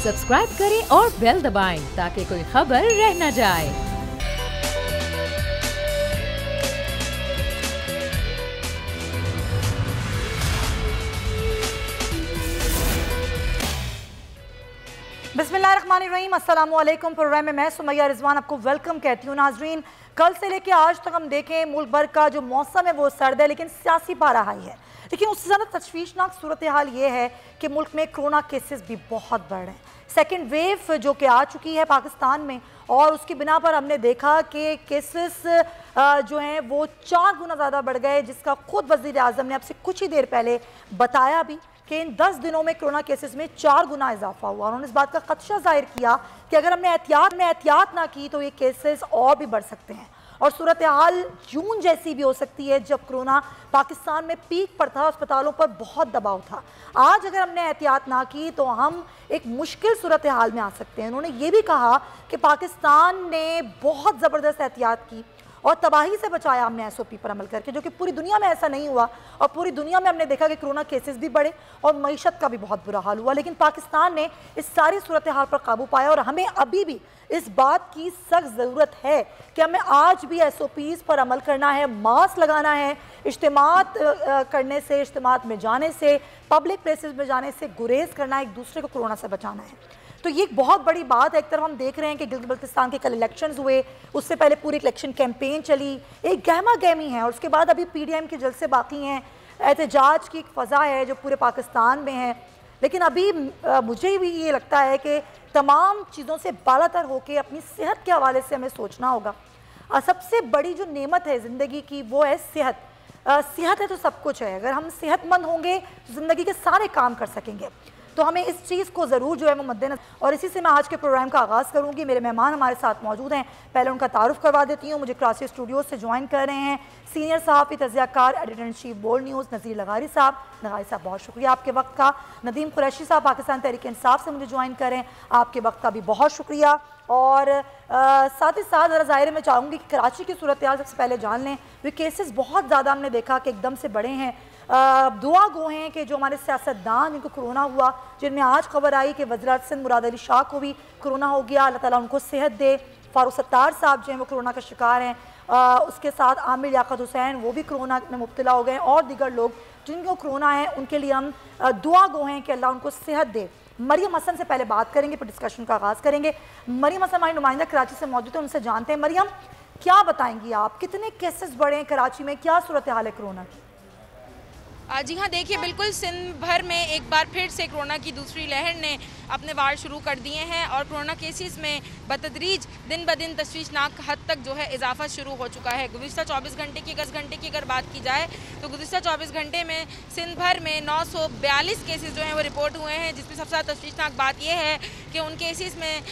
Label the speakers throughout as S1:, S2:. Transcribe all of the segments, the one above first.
S1: Subscribe करें और bell दबाएं ताकि कोई खबर रह न जाए।
S2: बिस्मिल्लाहिर्रहमानिर्रहीम, अस्सलाम वालेकुम। प्रोग्राम में मैं सुमैया रिजवान आपको वेलकम कहती हूँ। नाजरीन, कल से लेकर आज तक हम देखें मुल्क भर का जो मौसम है वो सर्द है, लेकिन सियासी पारा हाई है। लेकिन उससे ज़्यादा तशवीशनाक सूरत हाल ये है कि मुल्क में कोरोना केसेस भी बहुत बढ़ रहे हैं। सेकेंड वेव जो कि आ चुकी है पाकिस्तान में, और उसकी बिना पर हमने देखा कि केसेस जो हैं वो 4 गुना ज़्यादा बढ़ गए, जिसका खुद वज़ीर आज़म ने अब से कुछ ही देर पहले बताया भी कि इन 10 दिनों में कोरोना केसेस में 4 गुना इजाफा हुआ। उन्होंने इस बात का खदशा जाहिर किया कि अगर हमने एहतियात ना की तो ये केसेस और भी बढ़ सकते हैं और सूरत हाल जून जैसी भी हो सकती है जब कोरोना पाकिस्तान में पीक पर था, अस्पतालों पर बहुत दबाव था। आज अगर हमने एहतियात ना की तो हम एक मुश्किल सूरत हाल में आ सकते हैं। उन्होंने ये भी कहा कि पाकिस्तान ने बहुत ज़बरदस्त एहतियात की और तबाही से बचाया हमने SOP पर अमल करके, जो कि पूरी दुनिया में ऐसा नहीं हुआ। और पूरी दुनिया में हमने देखा कि कोरोना केसेस भी बढ़े और मईशत का भी बहुत बुरा हाल हुआ, लेकिन पाकिस्तान ने इस सारी सूरत हाल पर काबू पाया। और हमें अभी भी इस बात की सख्त ज़रूरत है कि हमें आज भी SOPs पर अमल करना है, मास्क लगाना है, इज्तिमात करने से, इज्तिमात में जाने से, पब्लिक प्लेसेस में जाने से गुरेज करना है, एक दूसरे को कोरोना से बचाना है। तो ये एक बहुत बड़ी बात है। एक तरफ हम देख रहे हैं कि गिलगित बल्तिस्तान के कल इलेक्शंस हुए, उससे पहले पूरी इलेक्शन कैंपेन चली, एक गहमा गहमी है, और उसके बाद अभी PDM के जलसे बाकी हैं, एहतजाज की एक फ़ज़ा है जो पूरे पाकिस्तान में है। लेकिन अभी मुझे भी ये लगता है कि तमाम चीज़ों से बालातर होकर अपनी सेहत के हवाले से हमें सोचना होगा। सबसे बड़ी जो नेमत है ज़िंदगी की वो है सेहत। सेहत है तो सब कुछ है। अगर हम सेहतमंद होंगे तो ज़िंदगी के सारे काम कर सकेंगे। तो हमें इस चीज़ को ज़रूर जो है वो मद्देनज़र, और इसी से मैं आज के प्रोग्राम का आगाज़ करूँगी। मेरे मेहमान हमारे साथ मौजूद हैं, पहले उनका तारुफ करवा देती हूँ। मुझे कराची स्टूडियो से ज्वाइन कर रहे हैं सीनियर सहाफ़ी तज़कियाकार editor in chief Bold News Nazir Lagari साहब। लगारी साहब, बहुत शुक्रिया आपके वक्त का। नदीम कुरैशी साहब पाकिस्तान तहरीक इंसाफ से मुझे ज्वाइन करें, आपके वक्त का भी बहुत शुक्रिया। और साथ ही साथ ज़रा ज़ाहिर मैं चाहूँगी कि कराची की सूरत हाल सबसे पहले जान लें। वे केसेस बहुत ज़्यादा हमने देखा कि एकदम से बढ़े हैं। दुआ गो हैं कि जो हमारे सियासतदान जिनको कोरोना हुआ, जिनमें आज खबर आई कि वज़ीर सिंध मुराद अली शाह को भी कोरोना हो गया, अल्लाह ताला उनको सेहत दे। फारूक सत्तार साहब जो हैं वो कोरोना का शिकार हैं। उसके साथ आमिर लियाकत हुसैन वो भी कोरोना में मुब्तला हो गए, और दीगर लोग जिनको कोरोना है उनके लिए हम दुआ गो हैं कि अल्लाह उनको सेहत दे। मरियम हसन से पहले बात करेंगे, फिर डिस्कशन का आगाज़ करेंगे। मरियम हसन हमारी नुमाइंदा कराची से मौजूद है, उनसे जानते हैं। मरियम, क्या बताएंगी आप, कितने केसेस बढ़े हैं कराची में, क्या सूरत हाल है कोरोना की?
S3: जी हाँ, देखिए बिल्कुल सिंध भर में एक बार फिर से कोरोना की दूसरी लहर ने अपने वार शुरू कर दिए हैं और कोरोना केसेस में बतदरीज दिन ब दिन तशवीशनाक हद तक जो है इजाफा शुरू हो चुका है। गुज़िश्ता 24 घंटे की अगर बात की जाए तो गुज़िश्ता 24 घंटे में सिंध भर में 942 केसेस जो हैं वो रिपोर्ट हुए हैं, जिसमें सबसे ज़्यादा तशवीशनाक बात यह है कि उन केसेस में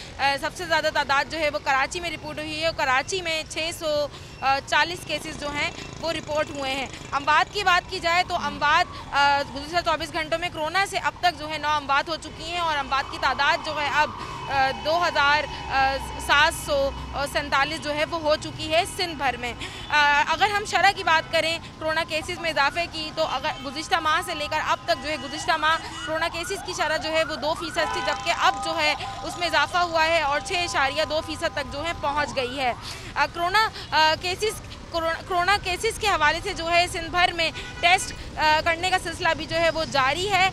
S3: सबसे ज़्यादा तादाद जो है वो कराची में रिपोर्ट हुई है, और कराची में 640 केसेस जो हैं वो रिपोर्ट हुए हैं। अमवात की बात की जाए तो अमवात गुज़िश्ता 24 घंटों में कोरोना से अब तक जो है 9 अमवात हो चुकी हैं, और अमवात की तादाद जो है अब 2747 जो है वो हो चुकी है सिंध भर में। अगर हम शरह की बात करें कोरोना केसेस में इजाफे की, तो अगर गुज़िश्ता माह से लेकर अब तक जो है गुज़िश्ता माह कोरोना केसेस की शरह जो है वो 2% थी, जबकि अब जो है उसमें इजाफा हुआ है और 6.2% तक जो है पहुँच गई है। कोरोना केसेस के हवाले से जो है सिंध भर में टेस्ट करने का सिलसिला भी जो है वो जारी है।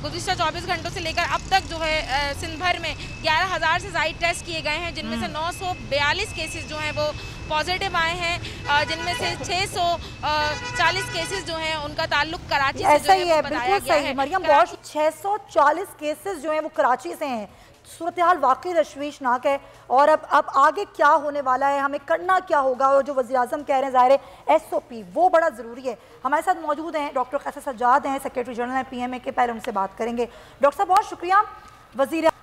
S3: गुज़िश्ता 24 घंटों से लेकर अब तक जो है सिंध भर में 11,000 से ज़ायद टेस्ट किए गए हैं, जिनमें से 942 केसेस जो हैं वो पॉजिटिव आए हैं, जिनमें से 640 केसेस जो हैं उनका ताल्लुक कराची से जो है बताया गया है।
S2: मरियम, 640 केसेस जो हैं वो कराची से हैं। सूरत हाल वाकई तशवीशनाक है। और अब आगे क्या होने वाला है, हमें करना क्या होगा, और जो वज़ीर आज़म कह रहे हैं ज़ाहिर है SOP वो बड़ा ज़रूरी है। हमारे साथ मौजूद हैं डॉक्टर कैसर सज्जाद हैं, सेक्रेटरी जनरल हैं PMA के, पहले उनसे बात करेंगे। डॉक्टर साहब, बहुत शुक्रिया।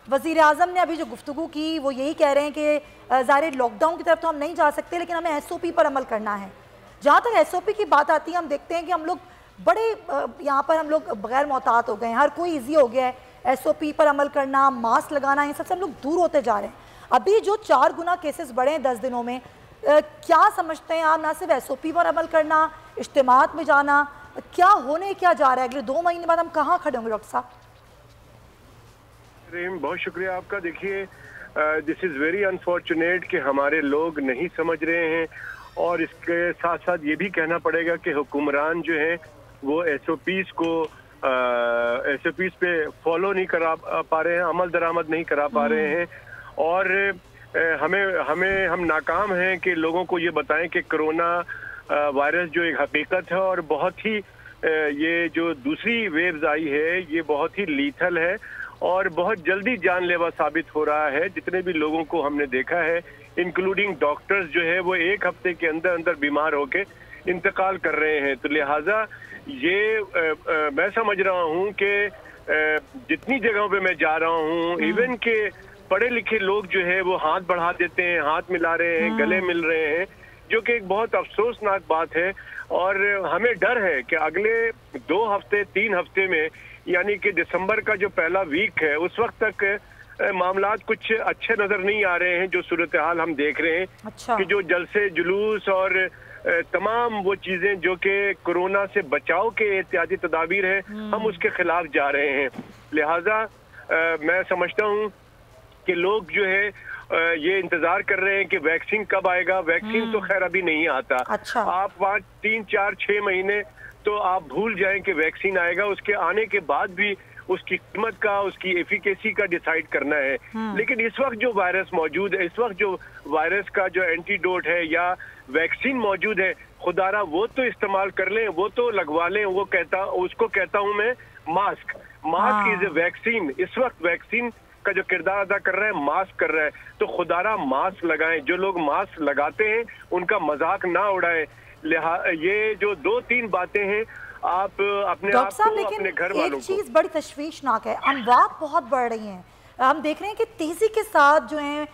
S2: वज़ीर आज़म ने अभी जो गुफ्तगू की वो यही कह रहे हैं कि ज़ाहिर लॉकडाउन की तरफ तो हम नहीं जा सकते, लेकिन हमें SOP पर अमल करना है। जहाँ तक SOP की बात आती है, हम देखते हैं कि हम लोग बड़े यहाँ पर हम लोग बगैर मोहतात हो गए हैं, हर कोई ईजी हो गया है। SOP पर अमल करना, मास्क लगाना, इन सबसे हम लोग दूर होते जा रहे हैं। अभी जो 4 गुना केसेस बढ़े हैं 10 दिनों में, क्या समझते हैं आप, ना सिर्फ SOP पर अमल करना, इज्तिमात में जाना, क्या होने क्या जा रहा है? अगले 2 महीने बाद हम कहाँ खड़े होंगे डॉक्टर साहब?
S4: रहीम, बहुत शुक्रिया आपका। देखिए, दिस इज़ वेरी अनफॉर्चुनेट कि हमारे लोग नहीं समझ रहे हैं, और इसके साथ साथ ये भी कहना पड़ेगा कि हुक्मरान जो हैं वो एसओपीज़ को एसओपीज़ पे फॉलो नहीं करा पा रहे हैं, अमल दरामद नहीं करा पा रहे हैं। और हम नाकाम हैं कि लोगों को ये बताएं कि कोरोना वायरस जो एक हकीकत है और बहुत ही ये जो दूसरी वेव्स आई है ये बहुत ही लीथल है और बहुत जल्दी जानलेवा साबित हो रहा है। जितने भी लोगों को हमने देखा है, इंक्लूडिंग डॉक्टर्स जो है वो एक हफ्ते के अंदर अंदर बीमार होके इंतकाल कर रहे हैं। तो लिहाजा ये मैं समझ रहा हूँ कि जितनी जगहों पे मैं जा रहा हूँ, इवन के पढ़े लिखे लोग जो है वो हाथ बढ़ा देते हैं, हाथ मिला रहे हैं, गले मिल रहे हैं, जो कि एक बहुत अफसोसनाक बात है। और हमें डर है कि अगले 2 हफ्ते 3 हफ्ते में, यानी कि दिसंबर का जो पहला वीक है, उस वक्त तक मामलात कुछ अच्छे नजर नहीं आ रहे हैं। जो सूरत हाल हम देख रहे हैं,
S2: अच्छा।
S4: कि जो जलसे जुलूस और तमाम वो चीजें जो कि कोरोना से बचाव के एहतियाती तदाबीर है, हम उसके खिलाफ जा रहे हैं। लिहाजा मैं समझता हूँ कि लोग जो है ये इंतजार कर रहे हैं कि वैक्सीन कब आएगा। वैक्सीन तो खैर अभी नहीं आता।
S2: अच्छा।
S4: आप 5, 3, 4, 6 महीने तो आप भूल जाएं कि वैक्सीन आएगा। उसके आने के बाद भी उसकी कीमत का, उसकी एफिकेसी का डिसाइड करना है। लेकिन इस वक्त जो वायरस मौजूद है, इस वक्त जो वायरस का जो एंटीडोट है या वैक्सीन मौजूद है, खुदारा वो तो इस्तेमाल कर लें, वो तो लगवा लें। उसको कहता हूं मैं mask. Mask is a vaccine. इस वक्त वैक्सीन का जो किरदार अदा कर रहा है, मास्क कर रहा है। तो खुदारा मास्क लगाएं। जो लोग मास्क लगाते हैं उनका मजाक ना उड़ाएं। ये जो 2-3 बातें हैं, आप अपने आप को, अपने घर वालों को।
S2: एक चीज बड़ी तशवीशनाक है, अमवात बहुत बढ़ रही हैं। हम देख रहे हैं कि तेजी के साथ जो है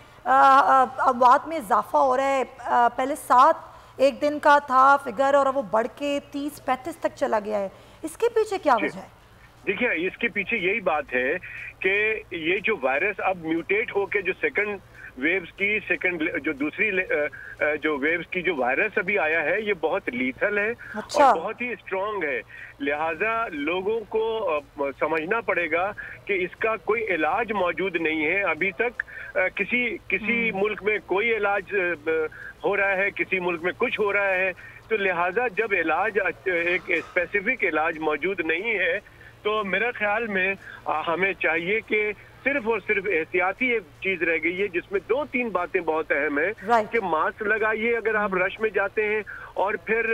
S2: अमवात में इजाफा हो रहा है। पहले 7 एक दिन का था फिगर और वो बढ़ के 30-35 तक चला गया है। इसके पीछे क्या वजह है?
S4: देखिए, इसके पीछे यही बात है कि ये जो वायरस अब म्यूटेट होके जो सेकंड वेव्स की जो दूसरी जो वेव्स की जो वायरस अभी आया है, ये बहुत लीथल है।
S2: अच्छा।
S4: और बहुत ही स्ट्रॉन्ग है। लिहाजा लोगों को समझना पड़ेगा कि इसका कोई इलाज मौजूद नहीं है अभी तक। किसी मुल्क में कोई इलाज हो रहा है, किसी मुल्क में कुछ हो रहा है। तो लिहाजा जब इलाज, एक स्पेसिफिक इलाज मौजूद नहीं है, तो मेरा ख्याल में हमें चाहिए कि सिर्फ और सिर्फ एहतियाती एक चीज रह गई है, जिसमें 2-3 बातें बहुत अहम है। कि मास्क लगाइए अगर आप रश में जाते हैं, और फिर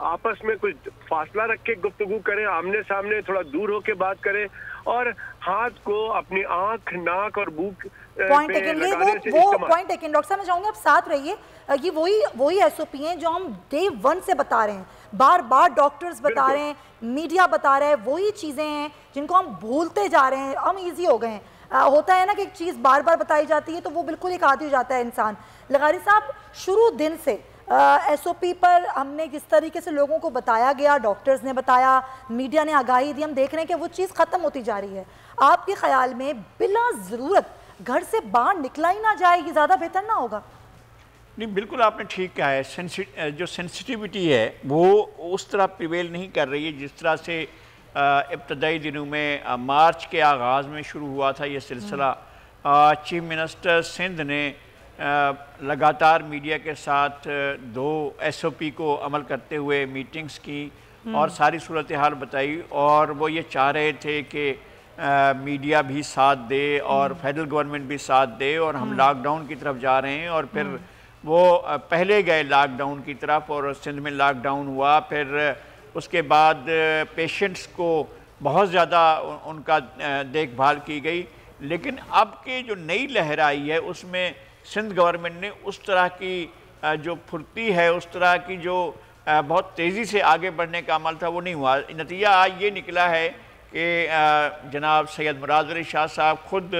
S4: आपस में कुछ फासला रख के गुफ्तगू करें, आमने सामने थोड़ा दूर होके बात करें, और हाथ को अपनी आंख, नाक और मुंह
S2: पॉइंट टेकन। वो पॉइंट टेकन। डॉक्टर साहब मैं चाहूंगी आप साथ रहिए। ये वही एसओपी हैं जो हम डे 1 से बता रहे हैं, बार बार डॉक्टर्स बता रहे हैं, मीडिया बता रहा है। वही चीजें हैं जिनको हम भूलते जा रहे हैं, हम इजी हो गए हैं। होता है ना कि एक चीज बार बार बताई जाती है तो वो बिल्कुल एक आदी हो जाता है इंसान। लगारी साहब, शुरू दिन से एसओपी पर हमने किस तरीके से लोगों को बताया गया, डॉक्टर्स ने बताया, मीडिया ने आगाही दी, हम देख रहे हैं कि वो चीज़ ख़त्म होती जा रही है। आपके ख्याल में बिला ज़रूरत घर से बाहर निकला ही ना जाए, ये ज़्यादा बेहतर ना होगा?
S5: नहीं, बिल्कुल आपने ठीक कहा है। जो सेंसिटिविटी है वो उस तरह प्रिवेल नहीं कर रही है जिस तरह से इब्तदाई दिनों में मार्च के आगाज़ में शुरू हुआ था ये सिलसिला। चीफ मिनिस्टर सिंध ने लगातार मीडिया के साथ 2 SOP को अमल करते हुए मीटिंग्स की और सारी सूरत हाल बताई, और वो ये चाह रहे थे कि मीडिया भी साथ दे और फेडरल गवर्नमेंट भी साथ दे, और हम लॉकडाउन की तरफ जा रहे हैं। और फिर वो पहले गए लॉकडाउन की तरफ, और सिंध में लॉकडाउन हुआ। फिर उसके बाद पेशेंट्स को बहुत ज़्यादा उनका देखभाल की गई। लेकिन अब के जो नई लहर आई है उसमें सिंध गवर्नमेंट ने उस तरह की जो फुर्ती है, उस तरह की जो बहुत तेज़ी से आगे बढ़ने का अमल था, वो नहीं हुआ। नतीजा आज ये निकला है कि जनाब सैयद मुराद अली शाह साहब खुद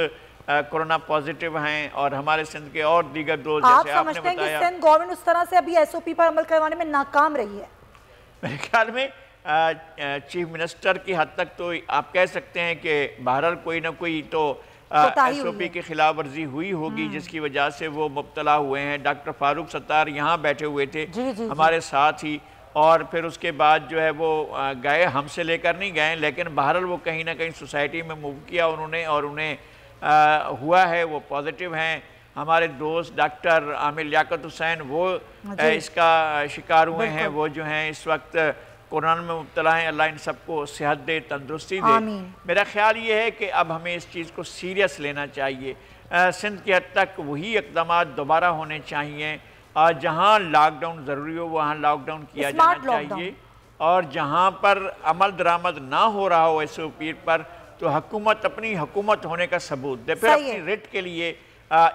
S5: कोरोना पॉजिटिव हैं, और हमारे सिंध के और दीगर दोस्त, जैसे आपने बताया।
S2: समझते हैं कि सिंध गवर्नमेंट उस तरह से अभी SOP पर अमल करवाने में नाकाम रही है?
S5: मेरे ख्याल में चीफ मिनिस्टर की हद तक तो आप कह सकते हैं कि बहरहाल कोई ना कोई तो SOP की खिलाफ वर्जी हुई होगी, जिसकी वजह से वो मुब्तला हुए हैं। डॉक्टर फारूक सत्तार यहाँ बैठे हुए थे हमारे साथ ही, और फिर उसके बाद जो है वो गए, हमसे लेकर नहीं गए, लेकिन बहरहाल वो कहीं ना कहीं सोसाइटी में मूव किया उन्होंने, और उन्हें हुआ है, वो पॉजिटिव हैं। हमारे दोस्त डॉक्टर आमिर लियाकत हुसैन वो इसका शिकार हुए हैं, वो जो हैं इस वक्त कोरोना में मुब्तला हैं। अल्लाह इन सबको सेहत दे, तंदुरुस्ती दे। मेरा ख्याल ये है कि अब हमें इस चीज़ को सीरियस लेना चाहिए। सिंध की हद तक वही इक़दाम दोबारा होने चाहिए, जहाँ लॉकडाउन ज़रूरी हो वहाँ लॉकडाउन किया जाना चाहिए, और जहाँ पर अमल दरामद ना हो रहा हो SOP पर, तो हुकूमत अपनी हुकूमत होने का सबूत दे, फिर अपनी रिट के लिए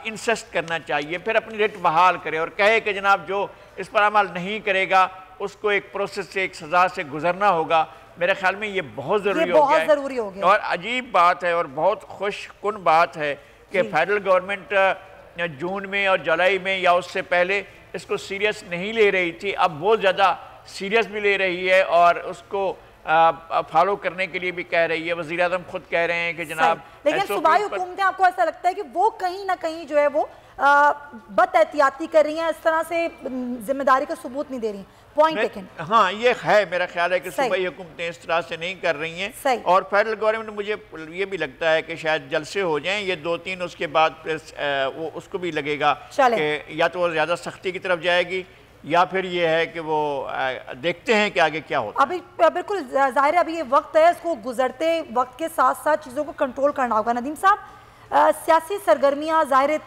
S5: इंसिस्ट करना चाहिए, फिर अपनी रिट बहाल करे और कहे कि जनाब जो इस पर अमल नहीं करेगा उसको एक प्रोसेस से, एक सज़ा से गुजरना होगा। मेरे ख्याल में ये बहुत ज़रूरी हो गया। और अजीब बात है और बहुत खुशकुन बात है कि फेडरल गवर्नमेंट जून में और जुलाई में या उससे पहले इसको सीरियस नहीं ले रही थी, अब बहुत ज़्यादा सीरियस भी ले रही है और उसको फॉलो करने के लिए भी कह रही है। वज़ीर आज़म खुद कह रहे हैं कि जनाब,
S2: लेकिन सूबाई हुकूमतें आपको ऐसा लगता है कि वो कहीं ना कहीं जो है वो बदएहतियाती कर रही हैं, इस तरह से जिम्मेदारी का सबूत नहीं दे रही? Point taken.
S5: हाँ, ये है, मेरा ख्याल है कि सूबाई हुकूमतें इस तरह से नहीं कर रही हैं, और फेडरल गवर्नमेंट मुझे ये भी लगता है कि शायद जलसे हो जाएं ये 2-3, उसके बाद वो उसको भी लगेगा कि या तो वो ज़्यादा सख्ती की तरफ जाएगी या फिर ये है कि वो देखते हैं कि आगे क्या होता है।
S2: अभी बिल्कुल जाहिर है, अभी ये वक्त है, इसको गुजरते वक्त के साथ साथ चीज़ों को कंट्रोल करना होगा। नदीम साहब, सियासी सरगर्मियाँ ज़ाहिर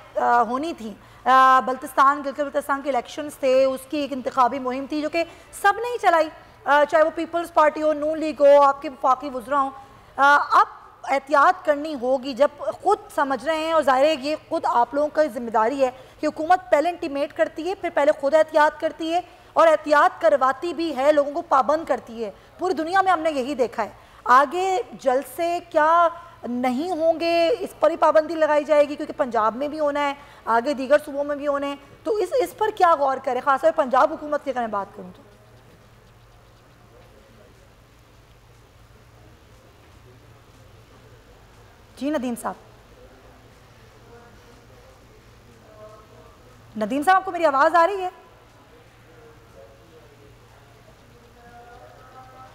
S2: होनी थी, बल्तिस्तान, गिलगित बल्तिस्तान के इलेक्शंस थे, उसकी एक इंतखाबी मुहिम थी जो कि सब ने ही चलाई, चाहे वो पीपल्स पार्टी हो, नून लीग हो, आपके वफाकी वज़रा हों। अब एहतियात करनी होगी, जब खुद समझ रहे हैं, और ज़ाहिर है ये खुद आप लोगों की जिम्मेदारी है कि हुकूमत पहले इंटीमेट करती है, फिर पहले खुद एहतियात करती है और एहतियात करवाती भी है, लोगों को पाबंद करती है। पूरी दुनिया में हमने यही देखा है। आगे जलसे क्या नहीं होंगे, इस पर ही पाबंदी लगाई जाएगी, क्योंकि पंजाब में भी होना है, आगे दीगर सूबों में भी होने हैं, तो इस पर क्या गौर करें, खासतौर पर पंजाब हुकूमत की अगर मैं बात करूँ तो? जी नदीम साहब, नदीम साहब आपको मेरी आवाज़ आ रही है?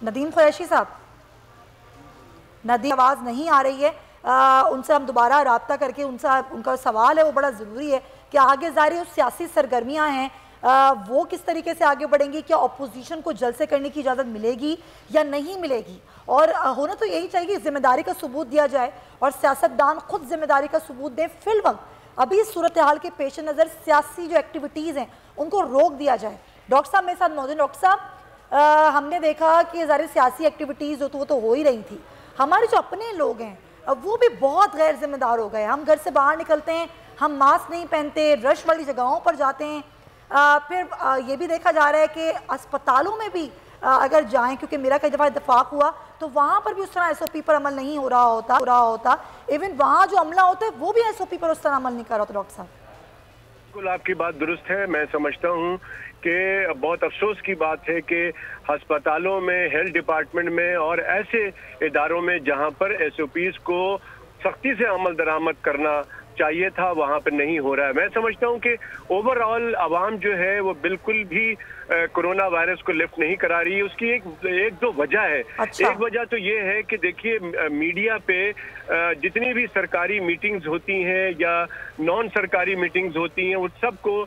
S2: नदीम कुरैशी साहब, नदीम आवाज़ नहीं आ रही है। उनसे हम दोबारा रब्ता करके उनका सवाल है वो बड़ा ज़रूरी है कि आगे ज़ाहिर सियासी सरगर्मियाँ हैं, वो किस तरीके से आगे बढ़ेंगी, क्या अपोजिशन को जलसे करने की इजाज़त मिलेगी या नहीं मिलेगी? और होना तो यही चाहिए कि जिम्मेदारी का सबूत दिया जाए और सियासतदान खुद जिम्मेदारी का सबूत दें। फिल वक्त अभी इस सूरत हाल के पेश नज़र सियासी जो एक्टिविटीज़ हैं उनको रोक दिया जाए। डॉक्टर साहब मेरे साथ मौजूद। डॉक्टर साहब, हमने देखा कि ज़ाहिर सियासी एक्टिविटीज़ वो तो हो ही रही थी, हमारे जो अपने लोग हैं वो भी बहुत गैर जिम्मेदार हो गए। हम घर से बाहर निकलते हैं, हम मास्क नहीं पहनते, रश वाली जगहों पर जाते हैं, फिर ये भी देखा जा रहा है कि अस्पतालों में भी अगर जाएं, क्योंकि मेरा कई दफ़ा इत्तेफाक हुआ तो वहाँ पर भी उस तरह SOP पर अमल नहीं हो रहा होता। इवन वहाँ जो अमला होता है वो भी SOP पर उस तरह अमल नहीं कर रहा होता। डॉक्टर साहब,
S4: बिल्कुल आपकी बात दुरुस्त है। मैं समझता हूँ कि बहुत अफसोस की बात है कि अस्पतालों में, हेल्थ डिपार्टमेंट में और ऐसे इदारों में जहाँ पर SOPs को सख्ती से अमल दरामद करना चाहिए था, वहाँ पर नहीं हो रहा है। मैं समझता हूँ कि ओवरऑल आवाम जो है वो बिल्कुल भी कोरोना वायरस को लिफ्ट नहीं करा रही है। उसकी एक दो वजह है। एक वजह तो ये है कि देखिए मीडिया पे जितनी भी सरकारी मीटिंग्स होती हैं या नॉन सरकारी मीटिंग्स होती हैं, उस सब को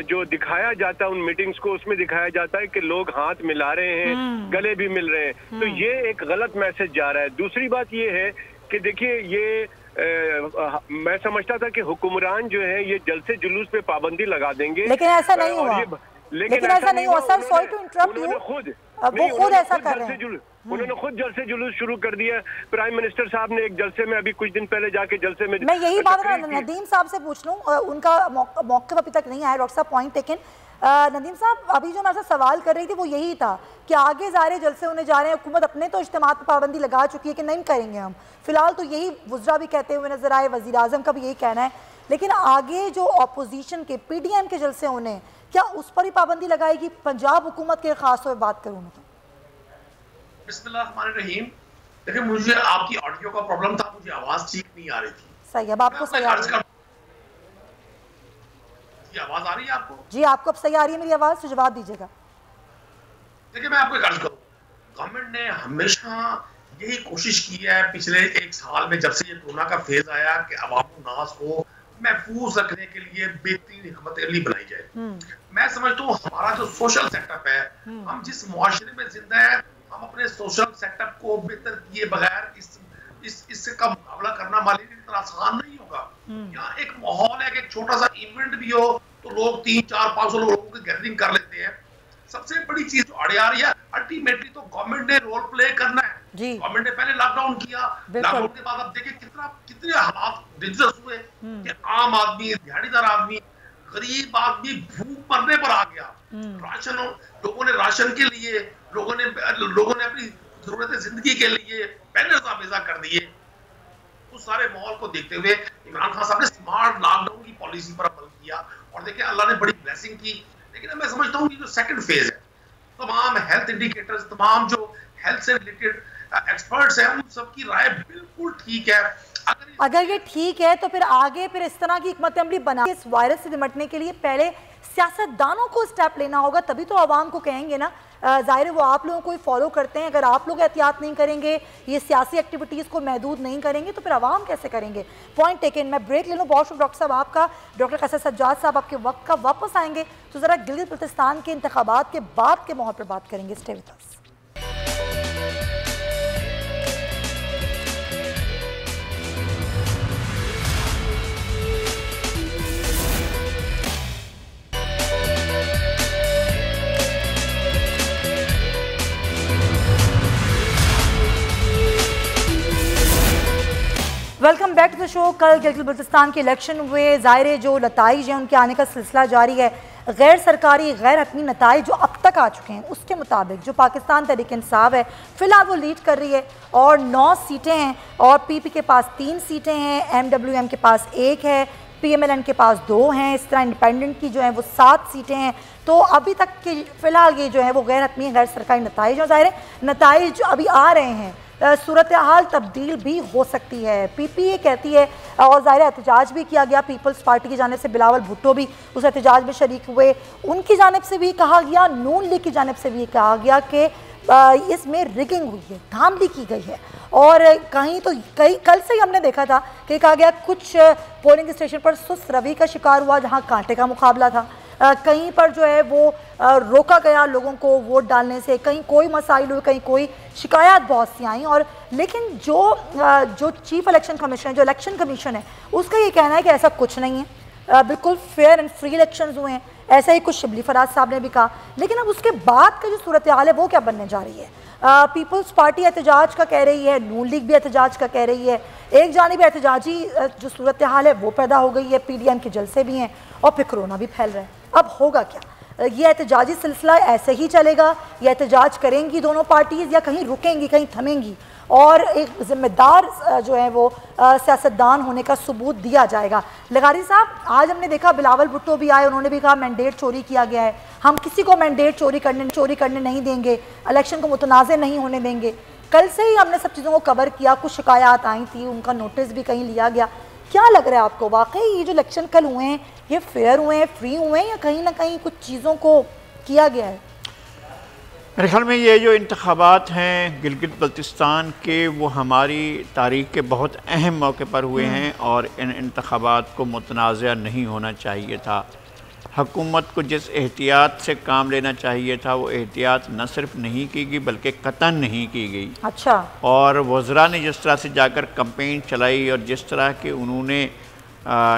S4: जो दिखाया जाता है, उन मीटिंग्स को उसमें दिखाया जाता है कि लोग हाथ मिला रहे हैं, गले भी मिल रहे हैं, तो ये एक गलत मैसेज जा रहा है। दूसरी बात ये है कि देखिए ये मैं समझता था कि हुक्मरान जो है ये जलसे जुलूस पे पाबंदी लगा देंगे,
S2: लेकिन ऐसा नहीं हुआ। लेकिन ऐसा नहीं हुआ sir, sorry to interrupt you, वो खुद ऐसा कर रहे हैं।
S4: उन्होंने खुद जलसे जुलूस शुरू कर दिया। प्राइम मिनिस्टर साहब ने एक जलसे में अभी कुछ दिन पहले जाके जलसे में,
S2: मैं यही बात नदीम साहब से पूछ लूं, उनका मौक़िफ़ अभी तक नहीं आया। डॉक्टर साहब पॉइंट टेकन। नदीम साहब, अभी जो मैं आपसे सवाल कर रही थी वो यही था कि आगे ज़ाहिर जलसे होने जा रहे हैं, हुकूमत अपने तो इज्तिमा पर पाबंदी लगा चुकी है कि नहीं करेंगे हम, फिलहाल तो यही वज़रा भी कहते हुए नजर आए, वज़ीर आज़म का भी यही कहना है, लेकिन आगे जो अपोजिशन के PDM के जलसे होने, क्या उस पर ही पाबंदी लगाएगी पंजाब हुकूमत के? खास तौर पर बात करूँ तो
S6: बिस्मिल्लाहिर्रहमानिर्रहीम। देखिए, मुझे आपकी ऑडियो का प्रॉब्लम था, मुझे आवाज ठीक नहीं आ रही थी।
S2: सही, अब आपको सही आ रही है?
S6: आवाज आ रही है आपको?
S2: जी, आपको अब सही आ रही है मेरी आवाज, तो जवाब दीजिएगा।
S6: देखिए मैं आपको एक अर्ज करूँ, गवर्नमेंट ने हमेशा यही कोशिश की है पिछले 1 साल में, जब से ये कोरोना का फेज आया, कि अवाम नास को महफूज रखने के लिए बेहतरीन हिकमत अमली बनाई जाए। मैं समझता हूँ हमारा जो सोशल सेटअप है, हम जिस मुआशरे में जिंदा है, हम अपने सोशल सेटअप को बेहतर किए बगैर इससे का मुकाबला करना हमारे लिए इतना आसान नहीं होगा। यहाँ एक माहौल है कि एक छोटा सा इवेंट भी हो तो लोग 300-400-500 लोगों की गैदरिंग कर लेते हैं। सबसे बड़ी चीज जो अड़े आ रही है, अल्टीमेटली तो गवर्नमेंट ने रोल प्ले करना है। गवर्नमेंट ने पहले लॉकडाउन किया, लॉकडाउन के बाद अब देखिए कितने हालात डेंजरस हुए कि आम आदमी, दिहाड़ीदार आदमी, गरीब आदमी भूख मरने पर आ गया। राशन, लोगों ने राशन के लिए, लोगों ने अपनी जरूरत जिंदगी के लिए पहले बेजा कर दिए। उस सारे माहौल को देखते हुए इमरान खान साहब ने स्मार्ट लॉकडाउन की पॉलिसी पर अमल किया और देखिए अल्लाह ने बड़ी ब्लेसिंग की। लेकिन मैं समझता हूँ कि जो सेकंड फेज है, तमाम हेल्थ इंडिकेटर्स, तमाम जो हेल्थ से रिलेटेड एक्सपर्ट्स हैं, उन सबकी राय बिल्कुल ठीक है।
S2: अगर ये ठीक है तो फिर आगे फिर इस तरह की हिकमत अमली बना, इस वायरस से निपटने के लिए पहले सियासतदानों को स्टेप लेना होगा, तभी तो आवाम को कहेंगे ना। ज़ाहिर है वो आप लोगों को ही फॉलो करते हैं। अगर आप लोग एहतियात नहीं करेंगे, ये सियासी एक्टिविटीज़ को महदूद नहीं करेंगे, तो फिर आवाम कैसे करेंगे? Point taken. मैं ब्रेक ले लूँ। बहुत शुक्रिया डॉक्टर साहब आपका। डॉक्टर कसर सज्जाद साहब आपके वक्त का वापस आएंगे तो ज़रा गिलगित बल्तिस्तान के इंतखाबात के बाद के माहौल पर बात करेंगे। Stay with us. Welcome back to the show. कल गिलगित बल्तिस्तान के इलेक्शन हुए। ज़ाहिर जो नताइज हैं उनके आने का सिलसिला जारी है। गैर सरकारी गैर हतमी नताइज जो अब तक आ चुके हैं उसके मुताबिक जो पाकिस्तान तहरीक इंसाफ है फ़िलहाल वो लीड कर रही है और 9 सीटें हैं और पीपी के पास 3 सीटें हैं, MWM के पास 1 है, PMLN के पास 2 हैं। इस तरह इंडिपेंडेंट की जो है वो 7 सीटें हैं। तो अभी तक के फ़िलहाल ये जो है वो गैर हतमी गैर सरकारी नताइज और ज़ाहिर नताइज जो अभी आ रहे हैं, सूरत हाल तब्दील भी हो सकती है। PPA कहती है और ज़ाहिर एहतजाज भी किया गया पीपल्स पार्टी की जानिब से। बिलावल भुट्टो भी उस एहतजाज में शरीक हुए। उनकी जानिब से भी कहा गया, नून लीग की जानिब से भी कहा गया कि इसमें रिगिंग हुई है, धांधली की गई है। और कल से ही हमने देखा था कि कहा गया कुछ पोलिंग स्टेशन पर सुस्त रवि का शिकार हुआ जहाँ कांटे का मुकाबला था। कहीं पर जो है वो रोका गया लोगों को वोट डालने से, कहीं कोई मसाइल हुए, कहीं कोई शिकायत बहुत सी आई। और लेकिन जो चीफ इलेक्शन कमीशन, जो इलेक्शन कमीशन है, उसका ये कहना है कि ऐसा कुछ नहीं है, बिल्कुल फेयर एंड फ्री इलेक्शंस हुए हैं। ऐसा ही कुछ शिबली फराज साहब ने भी कहा। लेकिन अब उसके बाद का जो सूरत हाल है वो क्या बनने जा रही है? पीपल्स पार्टी एहतजाज का कह रही है, नून लीग भी एहतजाज का कह रही है। एक जानिब एहतजाजी जो सूरत हाल है वो पैदा हो गई है, PDM के जलसे भी हैं और फिर कोरोना भी फैल रहा है। अब होगा क्या? ये एहतजाजी सिलसिला ऐसे ही चलेगा या एहतजाज करेंगी दोनों पार्टीज़ या कहीं रुकेंगी, कहीं थमेंगी और एक जिम्मेदार जो है वो सियासतदान होने का सबूत दिया जाएगा? लगारी साहब, आज हमने देखा बिलावल भुट्टो भी आए, उन्होंने भी कहा मैंडेट चोरी किया गया है, हम किसी को मैंडेट चोरी करने नहीं देंगे, इलेक्शन को मुतनाज़ नहीं होने देंगे। कल से ही हमने सब चीज़ों को कवर किया, कुछ शिकायत आई थी, उनका नोटिस भी कहीं लिया गया। क्या लग रहा है आपको, वाकई ये जो इलेक्शन कल हुए हैं ये फेयर हुए हैं, फ्री हुए हैं, या कहीं ना कहीं कुछ चीज़ों को किया गया है?
S5: मेरे ख्याल में ये जो इंतखाबात हैं गिलगित बल्तिस्तान के, वो हमारी तारीख के बहुत अहम मौके पर हुए हैं और इन इंतखाबात को मुतनाज़ा नहीं होना चाहिए था। हुकूमत को जिस एहतियात से काम लेना चाहिए था वो एहतियात न सिर्फ नहीं की गई बल्कि कतन नहीं की गई।
S2: अच्छा।
S5: और वज़रा ने जिस तरह से जाकर कैंपेन चलाई और जिस तरह के उन्होंने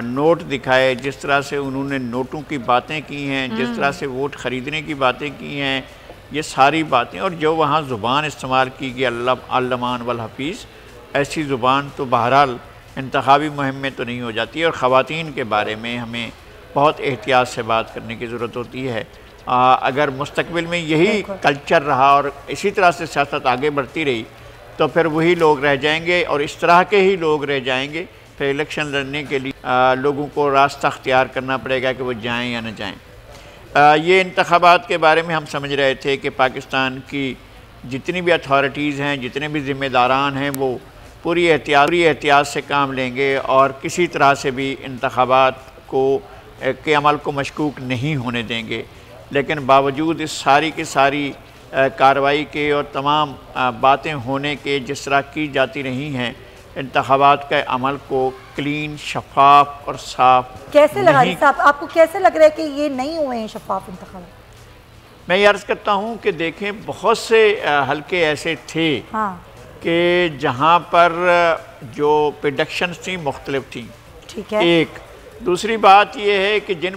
S5: नोट दिखाए, जिस तरह से उन्होंने नोटों की बातें की हैं, जिस तरह से वोट ख़रीदने की बातें की हैं, ये सारी बातें, और जो वहाँ ज़ुबान इस्तेमाल की गई अल्लमान वल हफीज़, ऐसी ज़ुबान तो बहरहाल इंतखाबी मुहिम में तो नहीं हो जाती है। और ख़वातीन के बारे में हमें बहुत एहतियात से बात करने की ज़रूरत होती है। अगर मुस्तकबिल में यही कल्चर रहा और इसी तरह से सियासत आगे बढ़ती रही तो फिर वही लोग रह जाएंगे और इस तरह के ही लोग रह जाएंगे। फिर इलेक्शन लड़ने के लिए लोगों को रास्ता अख्तियार करना पड़ेगा कि वो जाएं या न जाएं। ये इंतखाबात के बारे में हम समझ रहे थे कि पाकिस्तान की जितनी भी अथॉरिटीज़ हैं, जितने भी ज़िम्मेदारान हैं, वो पूरी एहतियात से काम लेंगे और किसी तरह से भी इंतखाबात के अमल को मशकूक नहीं होने देंगे। लेकिन बावजूद इस सारी की सारी कार्रवाई के और तमाम बातें होने के जिस तरह की जाती रही हैं, इंतखाबात के अमल को क्लीन, शफाफ और साफ
S2: कैसे लगा साहब, आपको कैसे लग रहा है कि ये नहीं हुए हैं शफाफ इंतखाबात?
S5: मैं ये अर्ज़ करता हूँ कि देखें, बहुत से हल्के ऐसे थे कि जहाँ पर जो प्रेडिक्शंस थी मुख्तलिफ थी।
S2: ठीक है।
S5: एक दूसरी बात यह है कि जिन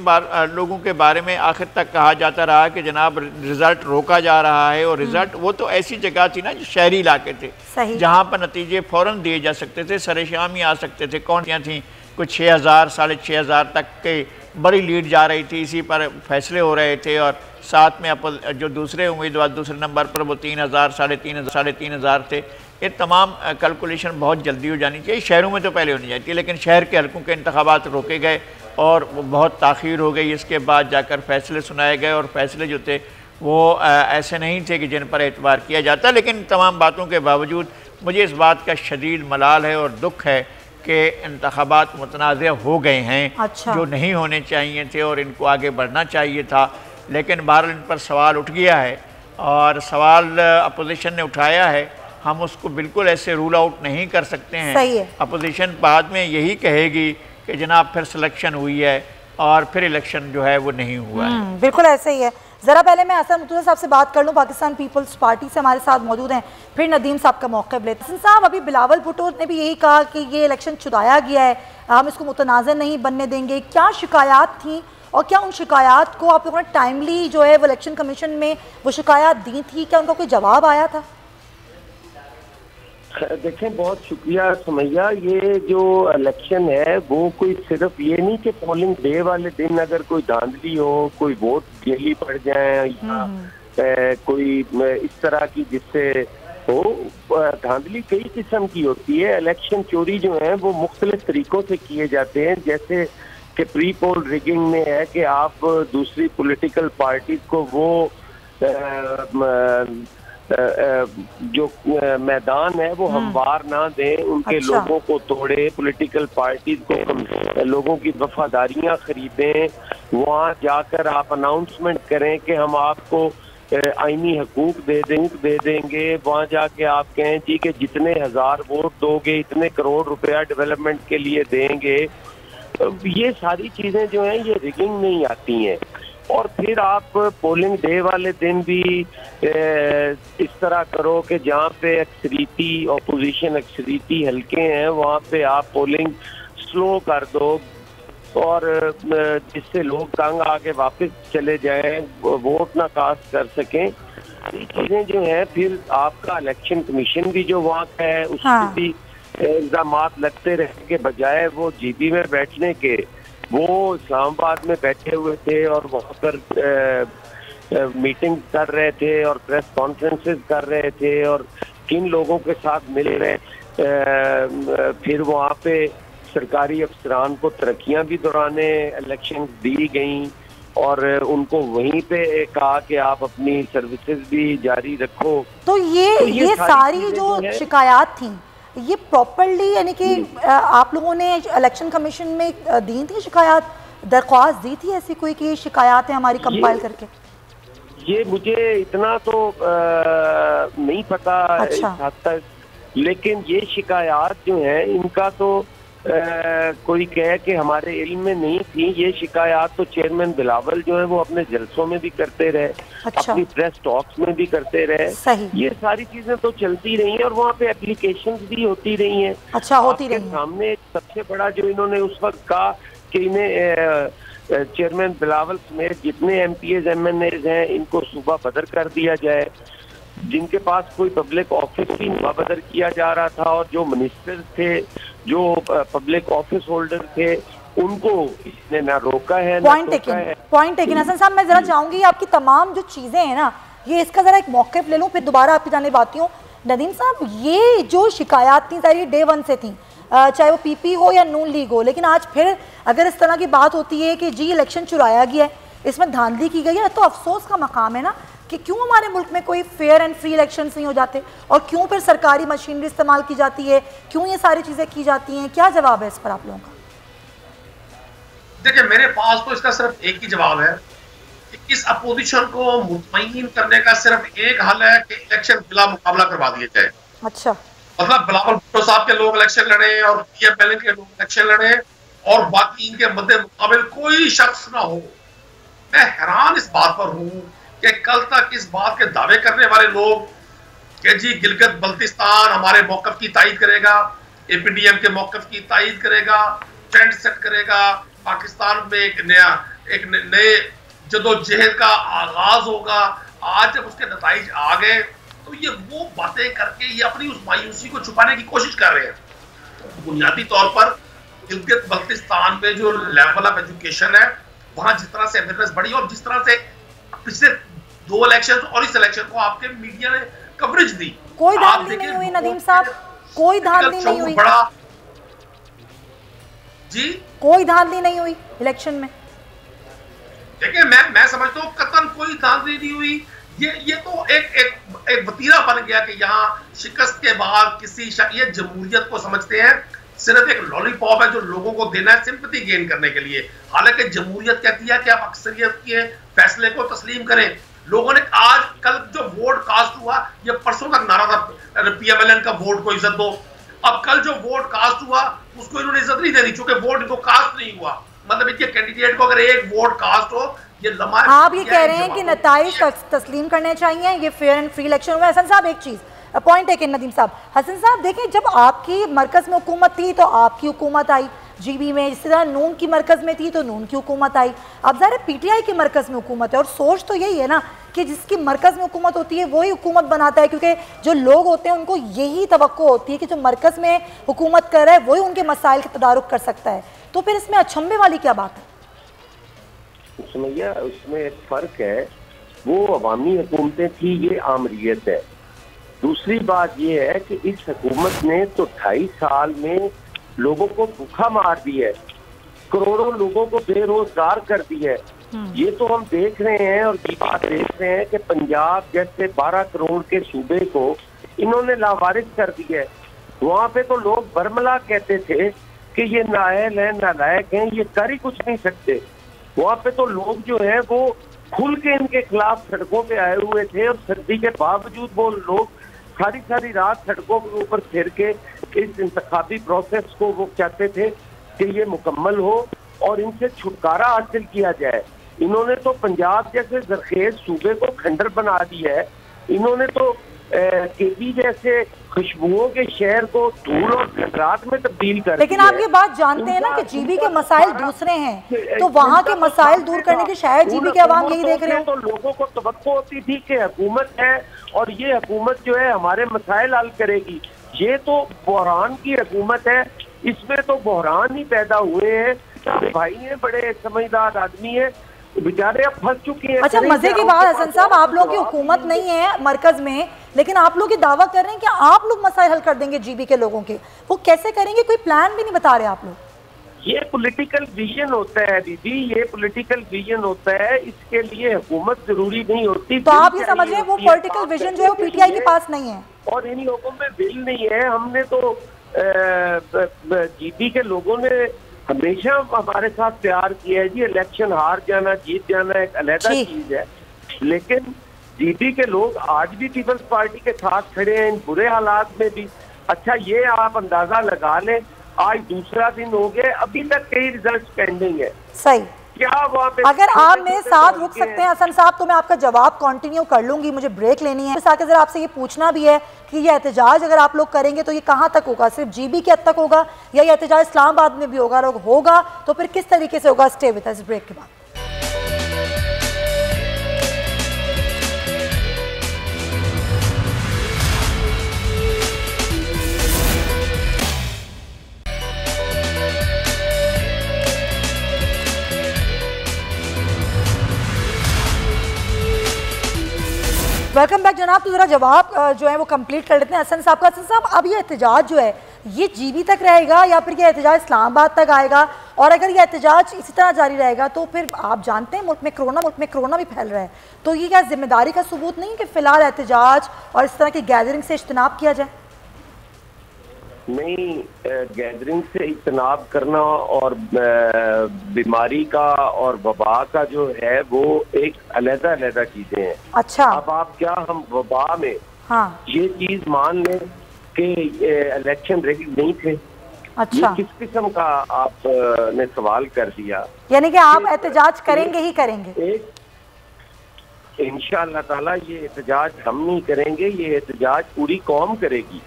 S5: लोगों के बारे में आखिर तक कहा जाता रहा कि जनाब रिज़ल्ट रोका जा रहा है, और रिज़ल्ट वो तो ऐसी जगह थी ना जो शहरी इलाके थे जहाँ पर नतीजे फ़ौरन दिए जा सकते थे, सरे शाम ही आ सकते थे। कौन थी, कुछ 6000 6,500 तक के बड़ी लीड जा रही थी, इसी पर फैसले हो रहे थे। और साथ में जो दूसरे उम्मीदवार दूसरे नंबर पर वो 3,000 साढ़े तीन हज़ार थे। ये तमाम कैलकुलेशन बहुत जल्दी हो जानी चाहिए। शहरों में तो पहले होनी चाहिए, लेकिन शहर के हलकों के इंतखाबात रोके गए और वो बहुत ताख़ीर हो गई। इसके बाद जाकर फैसले सुनाए गए, और फैसले जो थे वो ऐसे नहीं थे कि जिन पर एतबार किया जाता। लेकिन तमाम बातों के बावजूद मुझे इस बात का शदीद मलाल है और दुख है कि इंतखाबात मुतनाज़ हो गए हैं, जो नहीं होने चाहिए थे और इनको आगे बढ़ना चाहिए था। लेकिन बहरहाल इन पर सवाल उठ गया है, और सवाल अपोजिशन ने उठाया है, हम उसको बिल्कुल ऐसे रूल आउट नहीं कर सकते हैं। अपोजिशन बाद में यही कहेगी कि जनाब फिर सिलेक्शन हुई है और फिर इलेक्शन जो है वो नहीं हुआ है।
S2: बिल्कुल ऐसे ही है। ज़रा पहले मैं हसन मुर्तज़ा साहब से बात कर लूँ, पाकिस्तान पीपल्स पार्टी से हमारे साथ मौजूद हैं, फिर नदीम साहब का मौक़िफ़ लेते हैं। हसन साहब, अभी बिलावल भुट्टो ने भी यही कहा कि ये इलेक्शन छुड़ाया गया है, हम इसको मुतनाज़ नहीं बनने देंगे। क्या शिकायत थी, और क्या उन शिकायत को आप लोगों ने टाइमली जो है वो इलेक्शन कमीशन में वो शिकायत दी थी, क्या उनका कोई जवाब आया था?
S7: देखें, बहुत शुक्रिया सुमैया। ये जो इलेक्शन है वो कोई सिर्फ ये नहीं कि पोलिंग डे वाले दिन अगर कोई धांधली हो, कोई वोट जली पड़ जाए या कोई इस तरह की जिससे हो। धांधली कई किस्म की होती है। इलेक्शन चोरी जो है वो मुख्तलिफ तरीकों से किए जाते हैं, जैसे कि प्री पोल रिगिंग में है कि आप दूसरी पॉलिटिकल पार्टी को वो जो मैदान है वो हमवार ना दें, उनके लोगों को तोड़े, पॉलिटिकल पार्टीज को लोगों की वफादारियां खरीदें, वहाँ जाकर आप अनाउंसमेंट करें कि हम आपको आईनी हकूक दे देंगे। वहाँ जाके आप कहें जी कि जितने 1000 वोट दोगे इतने करोड़ रुपया डेवलपमेंट के लिए देंगे। ये सारी चीजें जो हैं ये रिगिंग में ही आती हैं। और फिर आप पोलिंग डे वाले दिन भी इस तरह करो कि जहाँ पे अक्सरीती अपोजिशन अक्सरीती हल्के हैं वहाँ पे आप पोलिंग स्लो कर दो, और जिससे लोग तंग आके वापस चले जाएं, वोट ना कास्ट कर सकें। ये चीजें जो हैं फिर आपका इलेक्शन कमीशन भी जो वहाँ का है उसके भी इल्जामात लगते रहने के बजाय वो जीबी में बैठने के, वो इस्लामाबाद में बैठे हुए थे और वहाँ पर मीटिंग कर रहे थे और प्रेस कॉन्फ्रेंसेस कर रहे थे और किन लोगों के साथ मिल रहे। फिर वहाँ पे सरकारी अफसरान को तरक्कियाँ भी दौराने इलेक्शन दी गई और उनको वहीं पे कहा कि आप अपनी सर्विसेज भी जारी रखो।
S2: तो ये सारी जो शिकायत थी ये प्रॉपर्ली यानी कि आप लोगों ने इलेक्शन कमीशन में दी थी शिकायत, दरख्वास्त दी थी ऐसी कोई कि शिकायत है हमारी कंपाइल करके?
S7: ये मुझे इतना तो नहीं पता इस हद तक, लेकिन ये शिकायत जो है इनका तो कोई कहे कि हमारे इल्म में नहीं थी। ये शिकायत तो चेयरमैन बिलावल जो है वो अपने जलसों में भी करते रहे, अपनी प्रेस टॉक्स में भी करते रहे। ये सारी चीजें तो चलती रही हैं और वहाँ पे एप्लीकेशंस भी होती रही हैं।
S2: होती रही।
S7: सामने सबसे बड़ा जो इन्होंने उस वक्त कहा कि इन्हें चेयरमैन बिलावल समेत जितने MPs MNAs हैं इनको सूबा बदर कर दिया जाए। जिनके पास कोई पब्लिक ऑफिस भी बदर किया जा रहा था और जो मिनिस्टर थे, जो पब्लिक ऑफिस होल्डर थे, उनको इसने ना रोका है ना टोका है।
S2: Point taken. हसन साहब, मैं जरा चाहूंगी आपकी तमाम जो चीजें हैं ना ये इसका जरा एक मौक़िफ़ ले लूं, फिर दोबारा आपकी जानिब आती हूँ। नदीम साहब, ये जो शिकायत थी सारी डे 1 से थी, चाहे वो PP हो या नून लीग हो, लेकिन आज फिर अगर इस तरह की बात होती है कि जी इलेक्शन चुराया गया है, इसमें धांधली की गई है, तो अफसोस का मकाम है ना कि क्यों हमारे मुल्क में कोई फेयर एंड फ्री इलेक्शंस नहीं हो जाते और क्यों फिर सरकारी मशीनरी इस्तेमाल की जाती है, क्यों ये सारी चीजें की जाती हैं? क्या जवाब है इस पर आप लोगों का?
S6: देखिए, मेरे पास तो इसका सिर्फ एक ही जवाब है कि इस अपोजिशन को मुतमईन करने का सिर्फ एक हल है कि इलेक्शन बिला मुकाबला करवा दिए जाए।
S2: अच्छा,
S6: मतलब बिलावल भुट्टो साहब के लोग इलेक्शन लड़े और PMLN के लोग इलेक्शन लड़े और बाकी इनके मद्दे मुकाबले कोई शख्स ना हो। मैं हैरान इस बात पर हूं कि कल तक इस बात के दावे करने वाले लोग कि जी गिलगित बल्तिस्तान हमारे मौकफ की तायद करेगा, APDM के मौकफ की तायद करेगा, ट्रेंड सेट करेगा, पाकिस्तान में एक नए जदोजहद का आगाज होगा। आज जब उसके नताइज आ गए तो ये वो बातें करके ये अपनी उस मायूसी को छुपाने की कोशिश कर रहे हैं। तो बुनियादी तौर पर गिलगित बल्तिस्तान में जो लेवल ऑफ एजुकेशन है, वहां जिस तरह से अवेयरनेस बढ़ी और जिस तरह से पिछले 2 इलेक्शन और इस इलेक्शन को आपके मीडिया ने कवरेज दी,
S2: कोई धांधली नहीं हुई नदीम साहब, कोई धांधली नहीं हुई
S6: जी,
S2: कोई धांधली नहीं हुई इलेक्शन में।
S6: देखिए मैं समझता हूँ कतन कोई धांधली नहीं हुई। ये तो एक वतीरा बन गया कि यहाँ शिकस्त के बाद ये जमहूरियत को समझते हैं सिर्फ एक लॉलीपॉप है जो लोगों को देना है सिंपैथी गेन करने के लिए। हालांकि जमहूरियत कहती है कि आप अक्सरियत के फैसले को तस्लीम करें। लोगों ने आज कल जो वोट कास्ट हुआ, ये परसों तक नारा था PMLN का वोट को इज्जत दो। अब कल जो वोट कास्ट हुआ उसको इन्होंने इज्जत नहीं देनी क्योंकि वोट इनको कास्ट नहीं हुआ। मतलब इनके कैंडिडेट को अगर एक वोट कास्ट हो, ये लम्हा
S2: आप ये कह रहे हैं कि नताइज तस्लीम करने चाहिए, ये फेयर एंड फ्री इलेक्शन हुआ। हसन साहब एक चीज पॉइंट है कि नदीम साहब, हसन साहब देखें, जब आपकी मरकज में हुकूमत थी तो आपकी हुकूमत आई GB में, इसी तरह नून की मरकज में थी तो नून की हुकूमत आई। अब ज़ाहिर PTI की मरकज में हुकूमत है और सोच तो यही है ना कि जिसकी मरकज में हुकूमत होती है वही हुकूमत बनाता है, क्योंकि जो लोग होते हैं उनको यही तवक्को होती है कि जो मरकज में हुकूमत कर रहा है वही उनके मसाइल के तदारुक कर सकता है। तो फिर इसमें अचंभे वाली क्या बात है?
S7: सुमैया, उसमें एक फ़र्क है, वो अवामी हुकूमतें थी, ये आमरीत है। दूसरी बात ये है कि इस हुकूमत ने तो 2.5 साल में लोगों को भूखा मार दिया है, करोड़ों लोगों को बेरोजगार कर दिया है। ये तो हम देख रहे हैं और ये बात देख रहे हैं कि पंजाब जैसे 12 करोड़ के सूबे को इन्होंने लावारिस कर दिया है। वहाँ पे तो लोग बरमला कहते थे कि ये नाअहल है, नालायक हैं, ये कर ही कुछ नहीं सकते। वहाँ पे तो लोग जो है वो खुल के इनके खिलाफ सड़कों पे आए हुए थे और सर्दी के बावजूद वो लोग सारी रात सड़कों के ऊपर फिर के इस इंतखाबी प्रोसेस को वो चाहते थे कि ये मुकम्मल हो और इनसे छुटकारा हासिल किया जाए। इन्होंने तो पंजाब जैसे जरखेज सूबे को खंडर बना दिया है। इन्होंने तो केपी जैसे खुशबुओं के शहर को धूल और खंडरात में तब्दील कर दिया।
S2: लेकिन आप ये बात जानते हैं ना कि GB के मसाइल दूसरे हैं, तो वहाँ के मसाइल दूर करने के शायद GB के अवाम यही देख रहे हैं।
S7: तो लोगों को तवक्को होती थी कि हुकूमत है और ये हुकूमत जो है हमारे मसाइल हल करेगी। ये तो बहरान की हुकूमत है, इसमें तो बहरान ही पैदा हुए हैं। भाई हैं, बड़े समझदार आदमी है, बेचारे अब फंस चुके हैं।
S2: अच्छा, मजे की बात हसन साहब, आप लोग की हुकूमत नहीं है मरकज में, लेकिन आप लोग ये दावा कर रहे हैं कि आप लोग मसाइल हल कर देंगे GB के लोगों के। वो कैसे करेंगे? कोई प्लान भी नहीं बता रहे आप लोग।
S7: ये पॉलिटिकल विजन होता है दीदी, ये पॉलिटिकल विजन होता है, इसके लिए हुकूमत जरूरी नहीं होती।
S2: तो आप ये समझ रहे हैं वो पॉलिटिकल विजन जो है वो PTI के पास नहीं है
S7: और इन लोगों में बिल नहीं है। हमने तो GB के लोगों ने हमेशा हमारे साथ प्यार किया है जी। इलेक्शन हार जाना जीत जाना एक अलग चीज है, लेकिन GB के लोग आज भी पीपल्स पार्टी के साथ खड़े हैं इन बुरे हालात में भी। अच्छा, ये आप अंदाजा लगा लें, आज दूसरा दिन हो गया, अभी तक कई रिजल्ट पेंडिंग है।
S2: सही,
S7: क्या वहाँ पे
S2: अगर आप मेरे साथ रुक सकते हैं हसन साहब तो मैं आपका जवाब कंटिन्यू कर लूंगी, मुझे ब्रेक लेनी है। साथ ही जरा आपसे ये पूछना भी है कि ये एहतजाज अगर आप लोग करेंगे तो ये कहाँ तक होगा? सिर्फ GB के हद तक होगा या ये एहतजाज इस्लामाबाद में भी होगा? अगर होगा तो फिर किस तरीके से होगा? स्टे विद अस, ब्रेक के बाद। वेलकम बैक जनाब। तो जरा जवाब जो है वो कंप्लीट कर लेते हैं हसन साहब का। हसन साहब, अब ये एहतजाज जो है ये GB तक रहेगा या फिर ये एहतजाज इस्लामाबाद तक आएगा? और अगर ये एहतजाज इसी तरह जारी रहेगा तो फिर आप जानते हैं मुल्क में कोरोना भी फैल रहा है, तो ये क्या जिम्मेदारी का सबूत नहीं कि फिलहाल एहतजाज और इस तरह की गैदरिंग से इज्तनाब किया जाए?
S7: नहीं, गैदरिंग से इज्तनाब करना और बीमारी का और वबा का जो है वो एक अलग-अलग चीजें हैं।
S2: अच्छा,
S7: अब आप क्या हम वबा में
S2: हाँ,
S7: ये चीज मान लें कि इलेक्शन रिग्ड नहीं थे?
S2: अच्छा,
S7: ये किस किस्म का आप ने सवाल कर दिया?
S2: यानी कि आप एहतजाज करेंगे ही करेंगे?
S7: इंशाअल्लाह ताला ये एहतजाज हम नहीं करेंगे, ये एहतजाज पूरी कौम करेगी।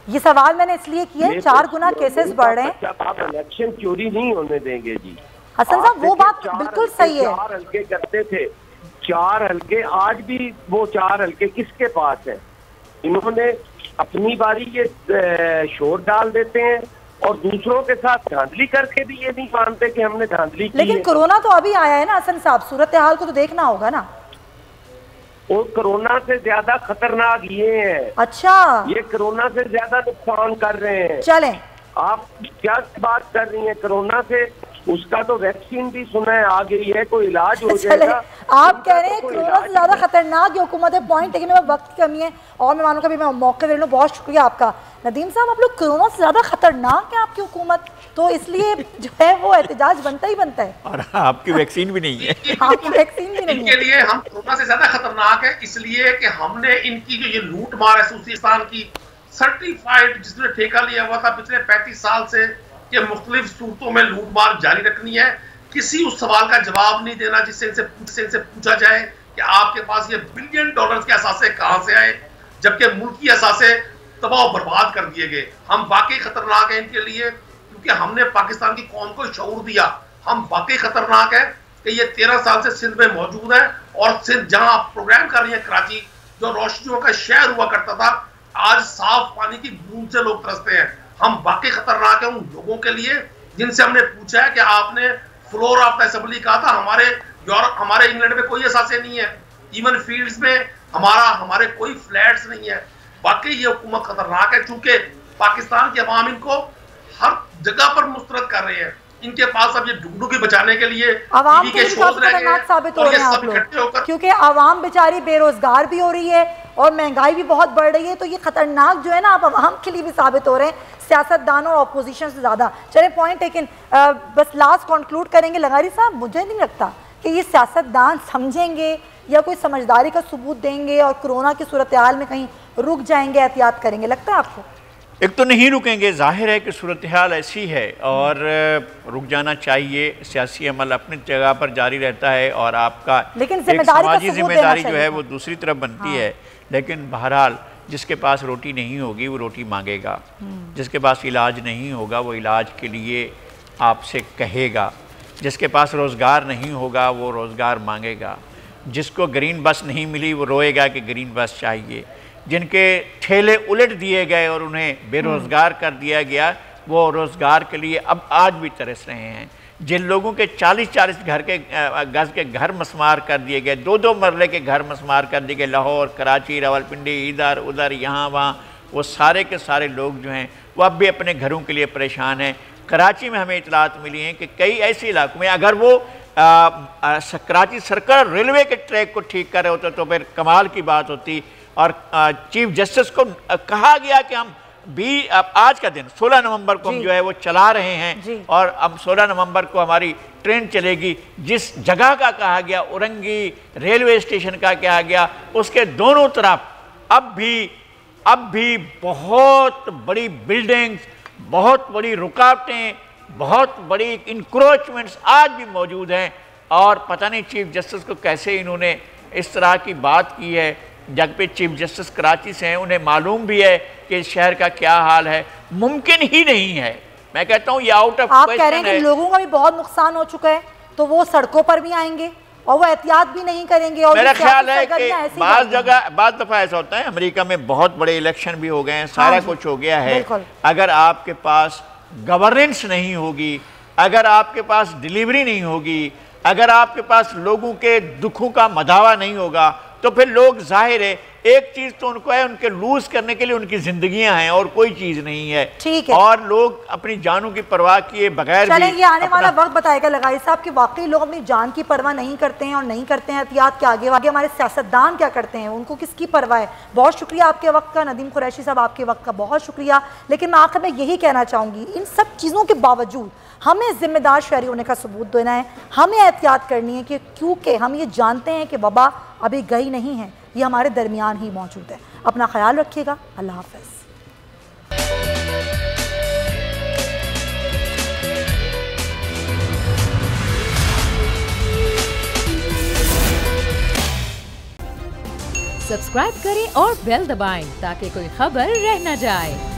S2: ये सवाल मैंने इसलिए किया है, 4 गुना केसेस बढ़ रहे हैं।
S7: आप इलेक्शन चोरी नहीं होने देंगे जी।
S2: हसन साहब, वो बात बिल्कुल सही है।
S7: 4 हल्के करते थे, 4 हल्के, आज भी वो 4 हल्के किसके पास है? इन्होंने अपनी बारी ये शोर डाल देते हैं और दूसरों के साथ धांधली करके भी ये नहीं मानते कि हमने धांधली की।
S2: लेकिन कोरोना तो अभी आया है ना हसन साहब, सूरत हाल को तो देखना होगा ना।
S7: और कोरोना से ज्यादा खतरनाक ये है।
S2: अच्छा,
S7: ये कोरोना से ज्यादा नुकसान कर रहे हैं।
S2: चलें,
S7: आप क्या बात कर रही हैं कोरोना से? उसका तो वैक्सीन भी सुना है आ गई है, कोई इलाज हो जाएगा।
S2: आप कह रहे हैं कोरोना से ज्यादा खतरनाक ये हुकूमत है, पॉइंट, लेकिन मेरे वक्त की कमी है और मैं मानूँ कभी मैं मौके दे लूँ। बहुत शुक्रिया आपका नदीम साहब। आप लोग कोरोना से ज्यादा खतरनाक है आपकी हुकूमत, तो इसलिए जो है वो एहतजाज बनता ही बनता है।
S5: और आपकी वैक्सीन भी नहीं है।
S2: आपकी वैक्सीन भी नहीं है।
S6: इनके लिए हम कोरोना से ज्यादा खतरनाक है इसलिए कि हमने इनकी जो ये लूट मार है सूसीस्तान की सर्टिफाइड, जिसने ठेका लिया हुआ था पिछले 35 साल से कि मुख्तलिफ सूरतों में लूट मार जारी रखनी है, किसी उस सवाल का जवाब नहीं देना जिससे इनसे पूछा जाए कि आपके पास ये बिलियन डॉलर के असासे कहां से आए, जबकि मुल्की असासे तबाह और बर्बाद कर दिए गए। हम वाकई खतरनाक है इनके लिए क्योंकि हमने पाकिस्तान की कौम को शऊर दिया। हम वाकई खतरनाक है कि ये 13 साल से सिंध में मौजूद है और सिंध जहां आप प्रोग्राम कर रही है, कराची जो रोशनियों का शहर हुआ करता था, आज साफ पानी की बूंद से लोग तरसते हैं। हम वाकई खतरनाक है उन लोगों के लिए जिनसे हमने पूछा है कि आपने फ्लोर ऑफ द असेंबली कहा था, हमारे इंग्लैंड में कोई असासे नहीं है, इवन फील्ड्स में हमारे कोई फ्लैट्स नहीं है। वाकई ये हुकूमत खतरनाक है क्योंकि पाकिस्तान के अवाम इनको हर जगह पर मुस्तरद कर रहे हैं। इनके पास अब ये डुगडुगी बचाने के लिए
S2: आवाम के खतरनाक साबित हो रहे हैं आप लोग, क्योंकि आवाम बेचारी बेरोजगार भी हो रही है और महंगाई भी बहुत बढ़ रही है। तो ये खतरनाक जो है ना, आप आवाम के लिए भी साबित हो रहे हैं, सियासतदानों और अपोजिशन से ज्यादा। चले पॉइंट टेकन, बस लास्ट कंक्लूड करेंगे। लगारी साहब, मुझे नहीं लगता कि ये सियासतदान समझेंगे या कोई समझदारी का सबूत देंगे और कोरोना की सूरत हाल में कहीं रुक जाएंगे, एहतियात करेंगे, लगता है आपको?
S5: एक तो नहीं रुकेंगे, जाहिर है कि सूरत हाल ऐसी है और रुक जाना चाहिए। सियासी अमल अपनी जगह पर जारी रहता है और आपका
S2: लेकिन
S5: समाजी जिम्मेदारी जो है वो दूसरी तरफ बनती है। लेकिन बहरहाल जिसके पास रोटी नहीं होगी वो रोटी मांगेगा, जिसके पास इलाज नहीं होगा वो इलाज के लिए आपसे कहेगा, जिसके पास रोज़गार नहीं होगा वो रोज़गार मांगेगा, जिसको ग्रीन बस नहीं मिली वो रोएगा कि ग्रीन बस चाहिए, जिनके ठेले उलट दिए गए और उन्हें बेरोज़गार कर दिया गया वो रोज़गार के लिए अब आज भी तरस रहे हैं, जिन लोगों के 40-40 गज के घर मस्मार कर दिए गए, 2-2 मरले के घर मस्मार कर दिए गए, लाहौर, कराची, रावलपिंडी, इधर उधर यहाँ वहाँ, वो सारे के सारे लोग जो हैं वो अब भी अपने घरों के लिए परेशान हैं। कराची में हमें इतलात मिली हैं कि कई ऐसे इलाकों में अगर वो कराची सर्कल रेलवे के ट्रैक को ठीक कर रहे होते तो फिर कमाल की बात होती। और चीफ जस्टिस को कहा गया कि हम भी आज का दिन 16 नवंबर को हम जो है वो चला रहे हैं और अब 16 नवंबर को हमारी ट्रेन चलेगी। जिस जगह का कहा गया, औरंगी रेलवे स्टेशन का कहा गया, उसके दोनों तरफ अब भी बहुत बड़ी बिल्डिंग्स, बहुत बड़ी रुकावटें, बहुत बड़ी इंक्रोचमेंट्स आज भी मौजूद हैं। और पता नहीं चीफ जस्टिस को कैसे इन्होंने इस तरह की बात की है, जबकि चीफ जस्टिस कराची से हैं, उन्हें मालूम भी है कि शहर का क्या हाल है। मुमकिन ही नहीं है, मैं कहता हूँ ये आउट ऑफ
S2: क्वेश्चन है। आप कह रहे हैं कि लोगों का भी बहुत नुकसान हो चुका है तो वो सड़कों पर भी आएंगे और वो एहतियात भी नहीं करेंगे। और
S5: मेरा ख्याल है कि बाज़ दफ़ा ऐसा होता है, अमेरिका में बहुत बड़े इलेक्शन भी हो गए हैं, सारा कुछ हो गया है। अगर आपके पास गवर्नेंस नहीं होगी, अगर आपके पास डिलीवरी नहीं होगी, अगर आपके पास लोगों के दुखों का मदावा नहीं होगा, तो फिर लोग जाहिर है एक चीज तो उनको है, उनके लूज करने के लिए उनकी जिंदगियां हैं और कोई चीज नहीं है।
S2: ठीक है,
S5: और लोग अपनी जानों की परवाह किए बगैर
S2: चलें, ये आने वाला वक्त बताएगा लगाई साहब कि वाकई लोग अपनी जान की परवाह नहीं करते हैं और नहीं करते हैं एहतियात के आगे हमारे सियासतदान क्या करते हैं, उनको किसकी परवाह है। बहुत शुक्रिया आपके वक्त का नदीम कुरैशी साहब, आपके वक्त का बहुत शुक्रिया। लेकिन मैं आखिर में यही कहना चाहूँगी, इन सब चीज़ों के बावजूद हमें जिम्मेदार शहरी होने का सबूत देना है, हमें एहतियात करनी है कि क्योंकि हम ये जानते हैं कि वबा अभी गई नहीं है, ये हमारे दरमियान ही मौजूद है। अपना ख्याल रखिएगा, अल्लाह हाफ़िज़।
S1: सब्सक्राइब करें और बेल दबाएं ताकि कोई खबर रह न जाए।